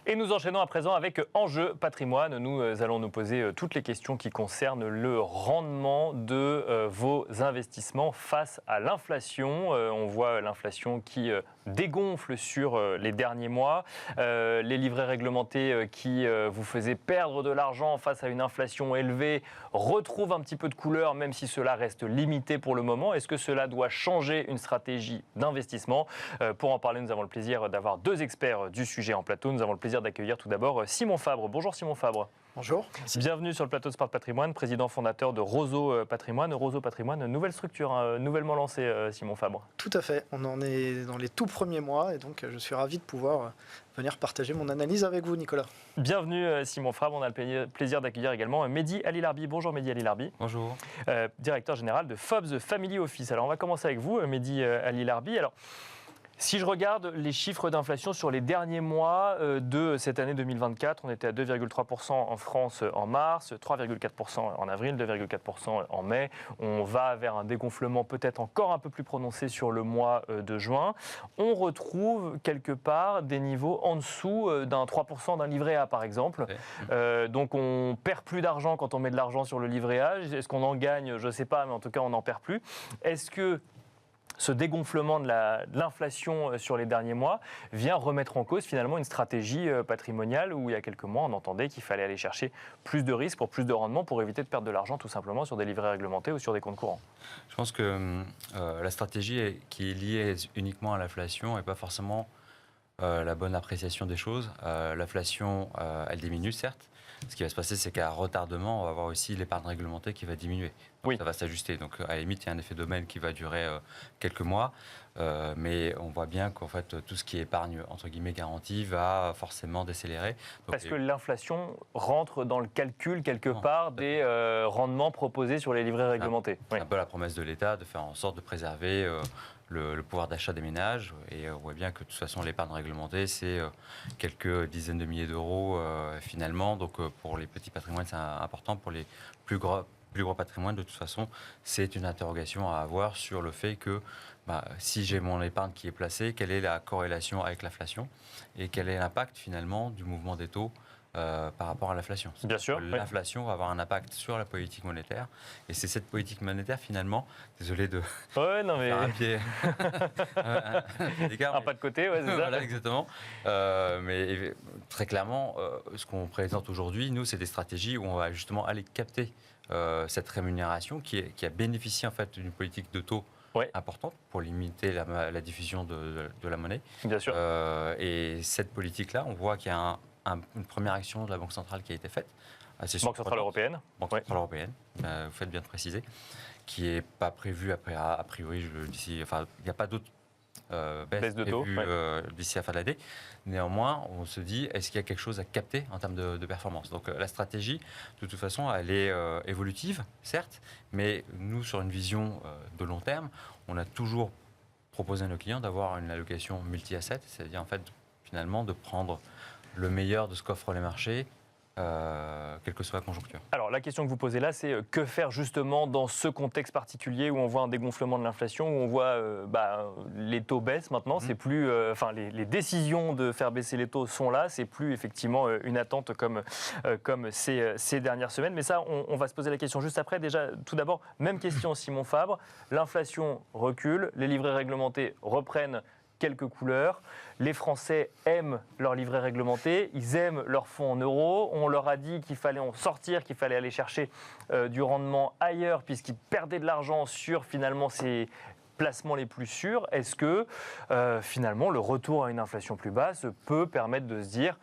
Et nous enchaînons à présent avec Enjeu Patrimoine. Nous allons nous poser toutes les questions qui concernent le rendement de vos investissements face à l'inflation. On voit l'inflation qui dégonfle sur les derniers mois. Les livrets réglementés qui vous faisaient perdre de l'argent face à une inflation élevée retrouvent un petit peu de couleur, même si cela reste limité pour le moment. Est-ce que cela doit changer une stratégie d'investissement ? Pour en parler, nous avons le plaisir d'avoir deux experts du sujet en plateau. Nous avons le plaisir d'accueillir tout d'abord Simon Fabre. Bonjour Simon Fabre. Bonjour. Merci. Bienvenue sur le plateau de Smart Patrimoine, président fondateur de Roseau Patrimoine. Roseau Patrimoine, nouvelle structure, nouvellement lancée, Simon Fabre. Tout à fait. On en est dans les tout premiers mois et donc je suis ravi de pouvoir venir partager mon analyse avec vous, Nicolas. Bienvenue Simon Fabre. On a le plaisir d'accueillir également Mehdi Alilarbi. Bonjour Mehdi Alilarbi. Bonjour. Directeur général de FOBS Family Office. Alors on va commencer avec vous, Mehdi Alilarbi. Alors, si je regarde les chiffres d'inflation sur les derniers mois de cette année 2024, on était à 2,3% en France en mars, 3,4% en avril, 2,4% en mai. On va vers un dégonflement peut-être encore un peu plus prononcé sur le mois de juin. On retrouve quelque part des niveaux en dessous d'un 3% d'un livret A par exemple. Donc on perd plus d'argent quand on met de l'argent sur le livret A. Est-ce qu'on en gagne ? Je ne sais pas, mais en tout cas on n'en perd plus. Est-ce que ce dégonflement de l'inflation sur les derniers mois vient remettre en cause finalement une stratégie patrimoniale où il y a quelques mois on entendait qu'il fallait aller chercher plus de risques pour plus de rendement pour éviter de perdre de l'argent tout simplement sur des livrets réglementés ou sur des comptes courants? Je pense que la stratégie qui est liée uniquement à l'inflation n'est pas forcément la bonne appréciation des choses. L'inflation, elle diminue certes. Ce qui va se passer, c'est qu'à retardement, on va avoir aussi l'épargne réglementée qui va diminuer. Donc, oui. Ça va s'ajuster. Donc, à la limite, il y a un effet d'aubaine qui va durer quelques mois. Mais on voit bien qu'en fait, tout ce qui est épargne, entre guillemets, garantie, va forcément décélérer. Donc, parce que l'inflation rentre dans le calcul, quelque part, des rendements proposés sur les livrets réglementés. C'est un peu la promesse de l'État de faire en sorte de préserver le pouvoir d'achat des ménages. Et on voit bien que de toute façon, l'épargne réglementée, c'est quelques dizaines de milliers d'euros finalement. Donc pour les petits patrimoines, c'est important. Pour les plus gros patrimoines, de toute façon, c'est une interrogation à avoir sur le fait que si j'ai mon épargne qui est placée, quelle est la corrélation avec l'inflation et quel est l'impact finalement du mouvement des taux par rapport à l'inflation. Bien sûr. L'inflation va avoir un impact sur la politique monétaire. Et c'est cette politique monétaire, finalement, désolé de faire un pied d'écart. Un pas de côté, c'est ça. Voilà, exactement. Mais très clairement, ce qu'on présente aujourd'hui, nous, c'est des stratégies où on va justement aller capter cette rémunération qui a bénéficié en fait d'une politique de taux importante pour limiter la diffusion de la monnaie. Bien sûr. Et cette politique-là, on voit qu'il y a une première action de la Banque centrale qui a été faite. Banque centrale européenne. Banque centrale européenne, vous faites bien de préciser, qui n'est pas prévue a priori d'ici. Enfin, il n'y a pas d'autres baisses de taux d'ici la fin de l'année. Néanmoins, on se dit, est-ce qu'il y a quelque chose à capter en termes de performance? Donc la stratégie, de toute façon, elle est évolutive, certes, mais nous, sur une vision de long terme, on a toujours proposé à nos clients d'avoir une allocation multi-asset, c'est-à-dire en fait, finalement, de prendre le meilleur de ce qu'offrent les marchés, quelle que soit la conjoncture. Alors la question que vous posez là, c'est que faire justement dans ce contexte particulier où on voit un dégonflement de l'inflation, où on voit les taux baissent maintenant, c'est plus, les décisions de faire baisser les taux sont là, c'est plus effectivement une attente comme ces dernières semaines. Mais ça, on va se poser la question juste après. Déjà, tout d'abord, même question Simon Fabre, l'inflation recule, les livrets réglementés reprennent quelques couleurs. Les Français aiment leurs livrets réglementés, ils aiment leurs fonds en euros. On leur a dit qu'il fallait en sortir, qu'il fallait aller chercher du rendement ailleurs puisqu'ils perdaient de l'argent sur finalement ces placements les plus sûrs. Est-ce que finalement le retour à une inflation plus basse peut permettre de se dire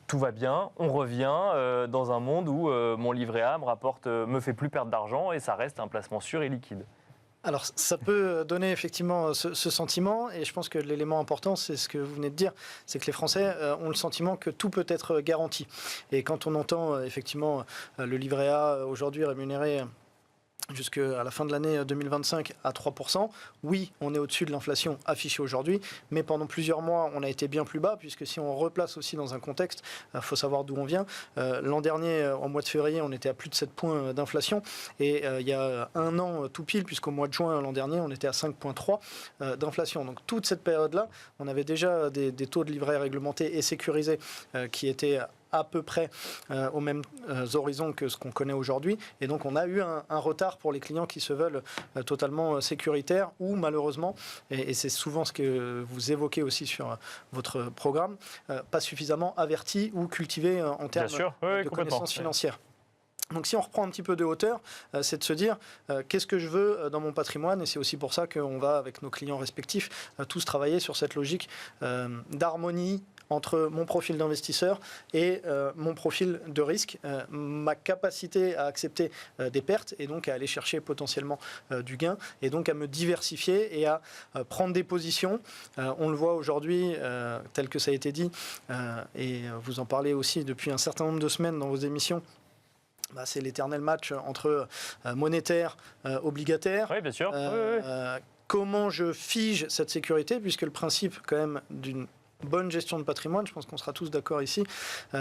tout va bien, on revient dans un monde où mon livret A me fait plus perdre d'argent et ça reste un placement sûr et liquide? Alors, ça peut donner effectivement ce sentiment, et je pense que l'élément important, c'est ce que vous venez de dire, c'est que les Français ont le sentiment que tout peut être garanti. Et quand on entend effectivement le livret A aujourd'hui rémunéré jusqu'à la fin de l'année 2025 à 3%. Oui, on est au-dessus de l'inflation affichée aujourd'hui, mais pendant plusieurs mois, on a été bien plus bas, puisque si on replace aussi dans un contexte, il faut savoir d'où on vient. L'an dernier, en mois de février, on était à plus de 7 points d'inflation, et il y a un an tout pile, puisqu'au mois de juin l'an dernier, on était à 5,3 d'inflation. Donc toute cette période-là, on avait déjà des taux de livret réglementés et sécurisés qui étaient à peu près aux mêmes horizons que ce qu'on connaît aujourd'hui. Et donc, on a eu un retard pour les clients qui se veulent totalement sécuritaires ou malheureusement, et c'est souvent ce que vous évoquez aussi sur votre programme, pas suffisamment avertis ou cultivés en termes de connaissances financières. Donc si on reprend un petit peu de hauteur, c'est de se dire qu'est-ce que je veux dans mon patrimoine, et c'est aussi pour ça qu'on va, avec nos clients respectifs, tous travailler sur cette logique d'harmonie entre mon profil d'investisseur et mon profil de risque, ma capacité à accepter des pertes et donc à aller chercher potentiellement du gain, et donc à me diversifier et à prendre des positions. On le voit aujourd'hui, tel que ça a été dit, et vous en parlez aussi depuis un certain nombre de semaines dans vos émissions. C'est l'éternel match entre monétaire, obligataire. Oui, bien sûr. Comment je fige cette sécurité, puisque le principe quand même d'une bonne gestion de patrimoine, je pense qu'on sera tous d'accord ici,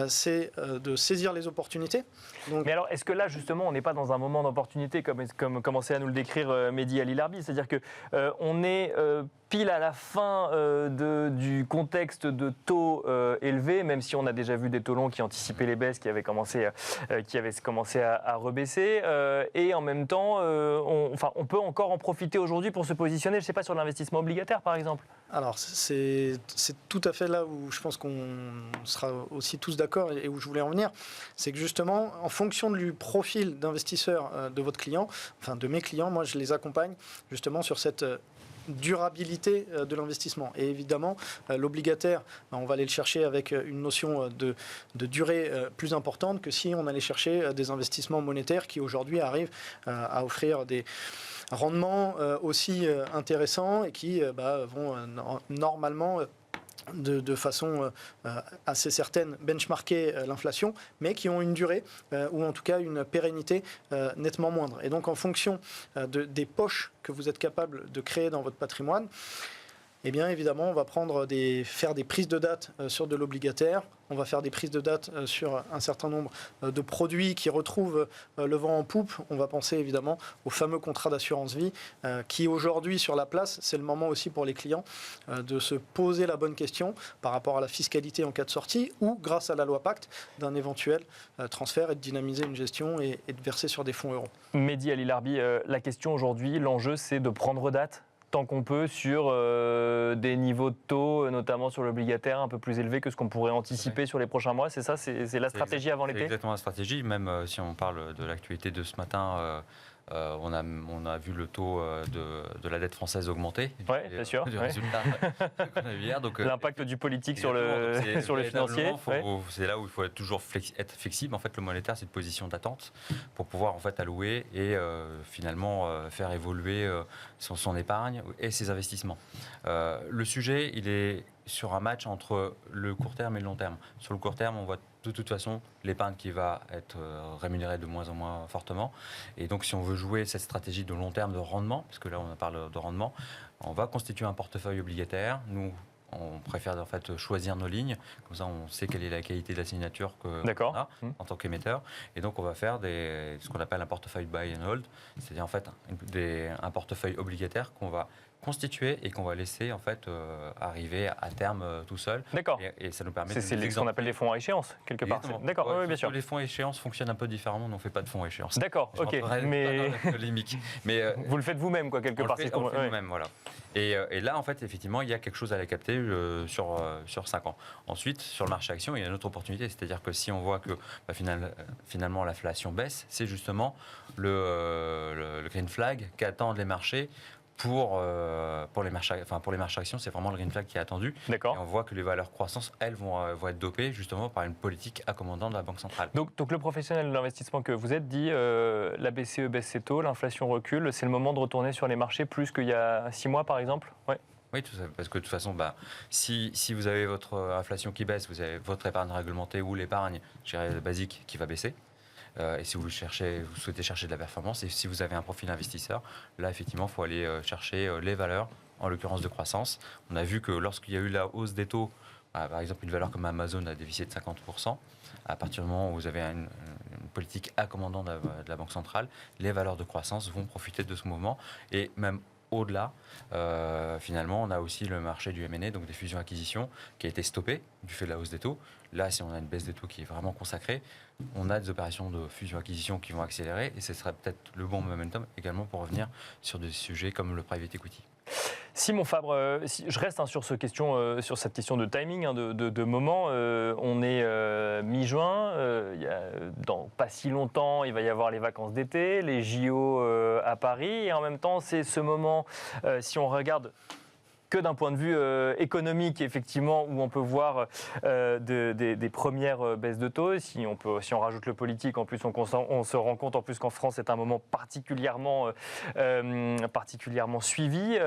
c'est de saisir les opportunités. Donc... Mais alors, est-ce que là, justement, on n'est pas dans un moment d'opportunité, comme commençait à nous le décrire Mehdi Ali-Larbi, c'est-à-dire qu'on est pile à la fin du contexte de taux élevés, même si on a déjà vu des taux longs qui anticipaient les baisses, qui avaient commencé à rebaisser, et en même temps, on peut encore en profiter aujourd'hui pour se positionner, je ne sais pas, sur l'investissement obligataire, par exemple. Alors, c'est tout à fait là où je pense qu'on sera aussi tous d'accord et où je voulais en venir. C'est que justement, en fonction du profil d'investisseur de votre client, enfin de mes clients, moi je les accompagne justement sur cette durabilité de l'investissement. Et évidemment, l'obligataire, on va aller le chercher avec une notion de durée plus importante que si on allait chercher des investissements monétaires qui aujourd'hui arrivent à offrir des rendements aussi intéressants et qui vont normalement de façon assez certaine benchmarker l'inflation, mais qui ont une durée ou en tout cas une pérennité nettement moindre. Et donc en fonction des poches que vous êtes capable de créer dans votre patrimoine, eh bien évidemment on va faire des prises de date sur de l'obligataire, on va faire des prises de date sur un certain nombre de produits qui retrouvent le vent en poupe. On va penser évidemment aux fameux contrats d'assurance vie qui aujourd'hui sur la place, c'est le moment aussi pour les clients de se poser la bonne question par rapport à la fiscalité en cas de sortie ou grâce à la loi Pacte d'un éventuel transfert et de dynamiser une gestion et de verser sur des fonds euros. Mehdi Ali-Larbi, la question aujourd'hui, l'enjeu c'est de prendre date tant qu'on peut sur des niveaux de taux, notamment sur l'obligataire, un peu plus élevés que ce qu'on pourrait anticiper sur les prochains mois. C'est ça, c'est la stratégie avant l'été ? C'est exactement la stratégie, même si on parle de l'actualité de ce matin. On a vu le taux de la dette française augmenter. Oui, bien sûr. Du résultat qu'on a vu hier. L'impact du politique sur le financier. C'est là où il faut toujours être flexible. En fait, le monétaire, c'est une position d'attente pour pouvoir en fait allouer et finalement faire évoluer son épargne et ses investissements. Le sujet, il est sur un match entre le court terme et le long terme. Sur le court terme, on voit de toute façon l'épargne qui va être rémunérée de moins en moins fortement. Et donc, si on veut jouer cette stratégie de long terme de rendement, parce que là, on parle de rendement, on va constituer un portefeuille obligataire. Nous, on préfère en fait choisir nos lignes. Comme ça, on sait quelle est la qualité de la signature qu'on a en tant qu'émetteur. Et donc, on va faire ce qu'on appelle un portefeuille buy and hold, c'est-à-dire en fait un portefeuille obligataire qu'on va constituer et qu'on va laisser en fait arriver à terme tout seul. D'accord. Et ça nous permet c'est ce qu'on appelle les fonds à échéance quelque part. D'accord. Oui, bien sûr. Les fonds à échéance fonctionnent un peu différemment. Nous, on ne fait pas de fonds à échéance. D'accord. Ok. Mais vous le faites vous-même quoi quelque part. On le fait nous-mêmes, voilà. Et là, en fait, effectivement, il y a quelque chose à la capter sur 5 ans. Ensuite, sur le marché action, il y a une autre opportunité. C'est-à-dire que si on voit que finalement l'inflation baisse, c'est justement le green flag qu'attendent les marchés. Pour les marchés actions, c'est vraiment le green flag qui est attendu. D'accord. Et on voit que les valeurs croissance, elles, vont être dopées justement par une politique accommodante de la Banque centrale. Donc le professionnel de l'investissement que vous êtes dit, la BCE baisse ses taux, l'inflation recule, c'est le moment de retourner sur les marchés plus qu'il y a 6 mois par exemple ? Ouais. Oui, tout ça, parce que de toute façon, si vous avez votre inflation qui baisse, vous avez votre épargne réglementée ou l'épargne, je dirais, basique qui va baisser. Et si vous souhaitez chercher de la performance, et si vous avez un profil investisseur, là, effectivement, il faut aller chercher les valeurs, en l'occurrence de croissance. On a vu que lorsqu'il y a eu la hausse des taux, par exemple, une valeur comme Amazon a dévissé de 50%. À partir du moment où vous avez une politique accommodante de la Banque centrale, les valeurs de croissance vont profiter de ce mouvement. Et même au-delà, finalement, on a aussi le marché du M&A, donc des fusions-acquisitions, qui a été stoppé du fait de la hausse des taux. Là, si on a une baisse des taux qui est vraiment consacrée, on a des opérations de fusion-acquisition qui vont accélérer, et ce serait peut-être le bon momentum également pour revenir sur des sujets comme le private equity. Simon Fabre, je reste sur cette question de timing, de moment. On est mi-juin, dans pas si longtemps, il va y avoir les vacances d'été, les JO à Paris, et en même temps, c'est ce moment, si on regarde que d'un point de vue économique, effectivement, où on peut voir des premières baisses de taux. Si on rajoute le politique, en plus, on se rend compte en plus qu'en France, c'est un moment particulièrement suivi.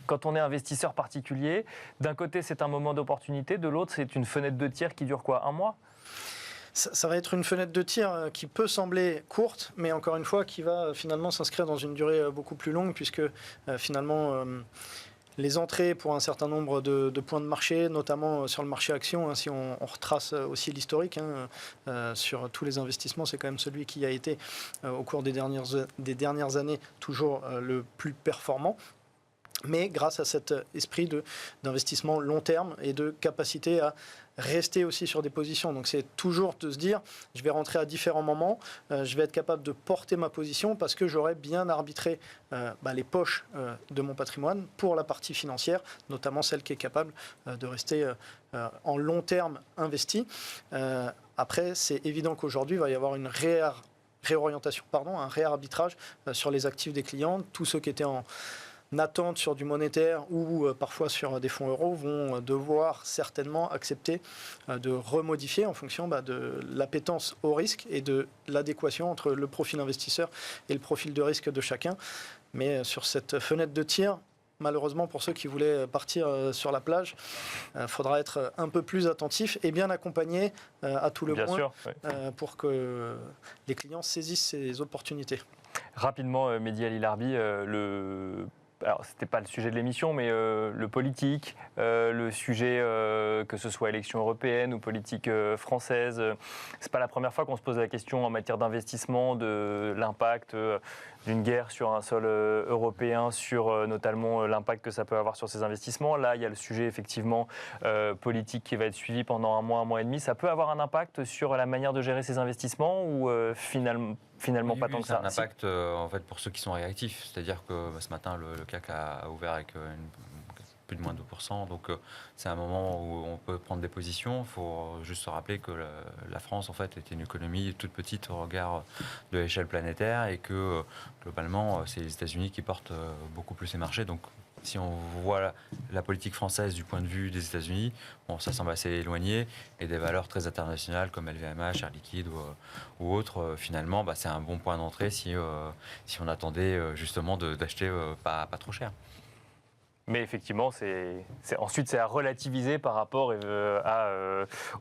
Quand on est investisseur particulier, d'un côté, c'est un moment d'opportunité, de l'autre, c'est une fenêtre de tir qui dure quoi, un mois ? Ça va être une fenêtre de tir qui peut sembler courte, mais encore une fois, qui va finalement s'inscrire dans une durée beaucoup plus longue, puisque finalement... les entrées pour un certain nombre de points de marché, notamment sur le marché action, si on retrace aussi l'historique, sur tous les investissements, c'est quand même celui qui a été, au cours des dernières années, toujours le plus performant. Mais grâce à cet esprit d'investissement long terme et de capacité à rester aussi sur des positions. Donc c'est toujours de se dire, je vais rentrer à différents moments, je vais être capable de porter ma position parce que j'aurai bien arbitré les poches de mon patrimoine pour la partie financière, notamment celle qui est capable de rester en long terme investie. Après, c'est évident qu'aujourd'hui, il va y avoir une réorientation, un réarbitrage sur les actifs des clients. Tous ceux qui étaient en attente sur du monétaire ou parfois sur des fonds euros vont devoir certainement accepter de remodifier en fonction de l'appétence au risque et de l'adéquation entre le profil investisseur et le profil de risque de chacun. Mais sur cette fenêtre de tir, malheureusement pour ceux qui voulaient partir sur la plage, il faudra être un peu plus attentif et bien accompagné à tout le moins pour que les clients saisissent ces opportunités. Rapidement, Mehdi Ali Larbi, alors, ce n'était pas le sujet de l'émission, mais le politique, le sujet, que ce soit élection européenne ou politique française, ce n'est pas la première fois qu'on se pose la question en matière d'investissement, de l'impact d'une guerre sur un sol européen, sur notamment l'impact que ça peut avoir sur ces investissements. Là, il y a le sujet effectivement politique qui va être suivi pendant un mois et demi. Ça peut avoir un impact sur la manière de gérer ces investissements ou finalement pas tant que ça. Un impact en fait pour ceux qui sont réactifs, c'est-à-dire que ce matin le CAC a ouvert avec plus de moins de 2%, donc c'est un moment où on peut prendre des positions. Il faut juste se rappeler que la France en fait était une économie toute petite au regard de l'échelle planétaire et que globalement c'est les États-Unis qui portent beaucoup plus les marchés. Donc si on voit la politique française du point de vue des États-Unis, ça semble assez éloigné, et des valeurs très internationales comme LVMH, Air Liquide ou autres, finalement, c'est un bon point d'entrée si on attendait justement d'acheter pas trop cher. Mais effectivement, ensuite, c'est à relativiser par rapport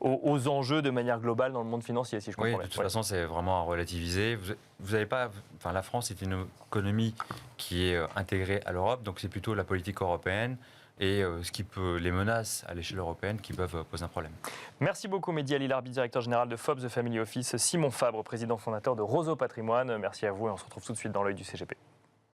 aux enjeux de manière globale dans le monde financier, si je comprends bien. Oui, de toute façon, c'est vraiment à relativiser. Vous n'avez pas, la France est une économie qui est intégrée à l'Europe, donc c'est plutôt la politique européenne et les menaces à l'échelle européenne qui peuvent poser un problème. Merci beaucoup Mehdi Ali Larbi, directeur général de Forbes The Family Office, Simon Fabre, président fondateur de Roseau Patrimoine. Merci à vous et on se retrouve tout de suite dans l'œil du CGP.